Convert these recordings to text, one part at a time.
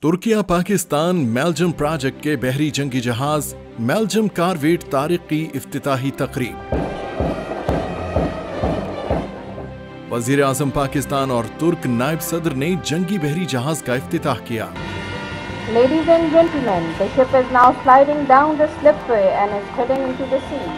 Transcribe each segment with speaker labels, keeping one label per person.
Speaker 1: Türkiye Pakistan मेलजम project के बहरी जंगी जहाज मेलजम कॉरवेट तारिक की इफ्तिताही तकरीब। वजीर आजम पाकिस्तान और तुर्क नायब सदर ने जंगी बहरी जहाज का इफ्तिताह किया।
Speaker 2: Ladies and gentlemen, the ship is now sliding down the slipway and is heading into the sea.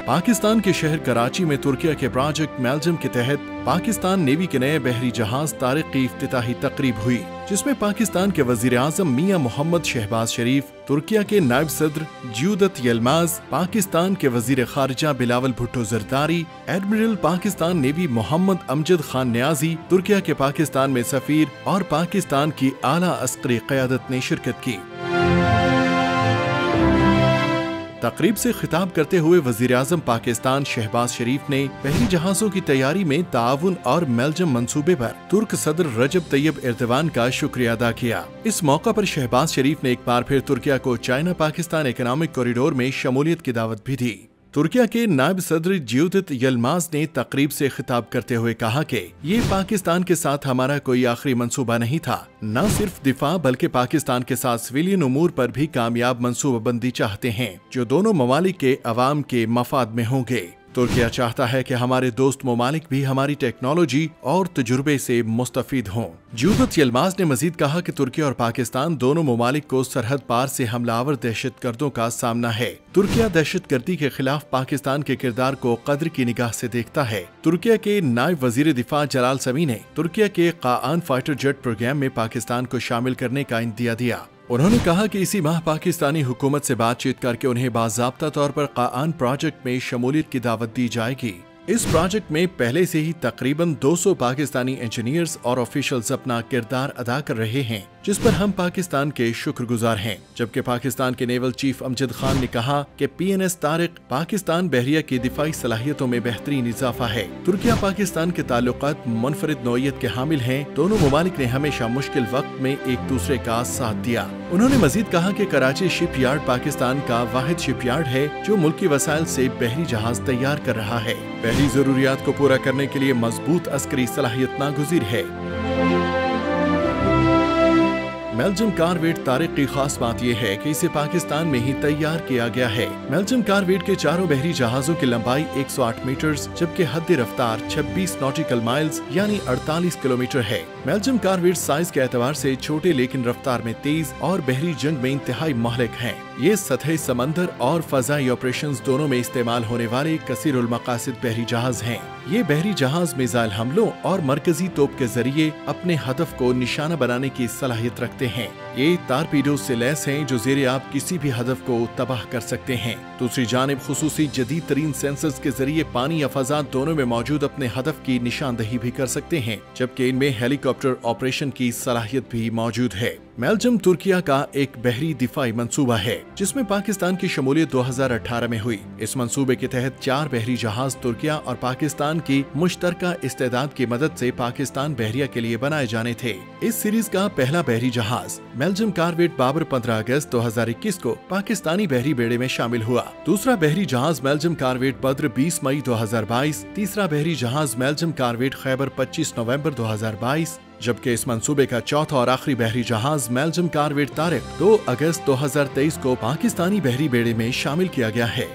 Speaker 1: Pakistan के शहर कराची में तुर्किया के प्रोजेक्ट मेलजम के तहत पाकिस्तान नेवी के नए बहरी जहाज तारिक की इफ्तिताही तकरीब हुई, जिसमें पाकिस्तान के वजीर आजम मियां मोहम्मद शहबाज शरीफ, तुर्किया के नायब सदर ज्यूदत यलमाज, पाकिस्तान के वजीर खारिजा बिलावल भुट्टो जरदारी, एडमिरल पाकिस्तान नेवी मोहम्मद अमजद खान न्याजी, तुर्किया के पाकिस्तान में सफीर और पाकिस्तान की आला अस्करी क़यादत ने शिरकत की। तकरीब से खिताब करते हुए वजीर आजम पाकिस्तान शहबाज शरीफ ने बहरी जहाजों की तैयारी में ताउन और मेलजम मंसूबे पर तुर्क सदर रजब तैयब एर्दोगान का शुक्रिया अदा किया। इस मौका पर शहबाज शरीफ ने एक बार फिर तुर्किया को चाइना पाकिस्तान इकोनॉमिक कॉरिडोर में शमूलियत की दावत भी दी। तुर्किया के नायब सदर ज्यूदत यलमाज ने तकरीब से खिताब करते हुए कहा कि ये पाकिस्तान के साथ हमारा कोई आखिरी मंसूबा नहीं था, न सिर्फ दिफा बल्कि पाकिस्तान के साथ सिविलियन उमूर पर भी कामयाब मंसूबाबंदी चाहते हैं जो दोनों ममालिक के अवाम के मफाद में होंगे। तुर्किया चाहता है कि हमारे दोस्त ममालिक भी हमारी टेक्नोलॉजी और तजुर्बे से मुस्तफीद हों। ज्यूदत यलमाज ने मजीद कहा कि तुर्किया और पाकिस्तान दोनों ममालिक को सरहद पार से हमलावर दहशतगर्दों का सामना है। तुर्किया दहशतगर्दी के खिलाफ पाकिस्तान के किरदार को कद्र की निगाह से देखता है। तुर्किया के नायब वजीर दिफा जलाल समी ने तुर्किया के क़ाआन फाइटर जेट प्रोग्राम में पाकिस्तान को शामिल करने का इंदिया दिया। उन्होंने कहा कि इसी माह पाकिस्तानी हुकूमत से बातचीत करके उन्हें बाज़ाब्ता तौर पर क़ाआन प्रोजेक्ट में शमूलियत की दावत दी जाएगी। इस प्रोजेक्ट में पहले से ही तकरीबन 200 पाकिस्तानी इंजीनियर्स और ऑफिशियल्स अपना किरदार अदा कर रहे हैं, जिस पर हम पाकिस्तान के शुक्रगुजार हैं। जबकि पाकिस्तान के नेवल चीफ अमजद खान ने कहा कि PNS तारिक पाकिस्तान बहरिया की दिफाई सलाहियतों में बेहतरीन इजाफा है। तुर्किया पाकिस्तान के ताल्लुकात मुनफरिद नौइयत के हामिल हैं। दोनों ममालिक ने हमेशा मुश्किल वक्त में एक दूसरे का साथ दिया। उन्होंने मजीद कहा कि कराची शिप यार्ड पाकिस्तान का वाहिद शिप यार्ड है जो मुल्की वसाइल से बहरी जहाज तैयार कर रहा है। बहरी जरूरियात को पूरा करने के लिए मजबूत अस्करी सलाहियत नागुज़ीर है। मेलजम कॉरवेट तारिक की खास बात यह है कि इसे पाकिस्तान में ही तैयार किया गया है। मेलजम कॉरवेट के चारों बहरी जहाजों की लंबाई 108 मीटर जबकि हद रफ्तार 26 नॉटिकल माइल्स यानी 48 किलोमीटर है। मेलजम कॉरवेट साइज के एतबार से छोटे लेकिन रफ्तार में तेज और बहरी जंग में इंतहाई महलिक हैं। ये सतही समंदर और फजाई ऑपरेशंस दोनों में इस्तेमाल होने वाले कसीरुल मकासिद बहरी जहाज हैं। ये बहरी जहाज मिसाइल हमलों और मरकजी तोप के जरिए अपने हदफ को निशाना बनाने की सलाहियत रखते हैं। ये टारपीडो से लैस हैं जो ज़ेरे आब किसी भी हदफ को तबाह कर सकते हैं। दूसरी जानिब खुसूसी जदीद तरीन सेंसर्स के जरिए पानी या फजा दोनों में मौजूद अपने हदफ की निशानदही भी कर सकते हैं, जबकि इनमें हेलीकॉप्टर ऑपरेशन की सलाहियत भी मौजूद है। मेलजम तुर्किया का एक बहरी दिफाई मंसूबा है जिसमें पाकिस्तान की शमूलियत 2018 में हुई। इस मंसूबे के तहत 4 बहरी जहाज तुर्किया और पाकिस्तान की मुश्तरका इस्तेदाद की मदद से पाकिस्तान बहरिया के लिए बनाए जाने थे। इस सीरीज का पहला बहरी जहाज मेलजम कॉरवेट बाबर 15 अगस्त 2021 को पाकिस्तानी बहरी बेड़े में शामिल हुआ। दूसरा बहरी जहाज मेलजम कॉरवेट बद्र 20 मई 2022, तीसरा बहरी जहाज मेलजम कॉरवेट खैबर 25 नवंबर 2022, जबकि इस मंसूबे का चौथा और आखिरी बहरी जहाज मेलजम कॉरवेट तारिक 2 अगस्त 2023 को पाकिस्तानी बहरी बेड़े में शामिल किया गया है।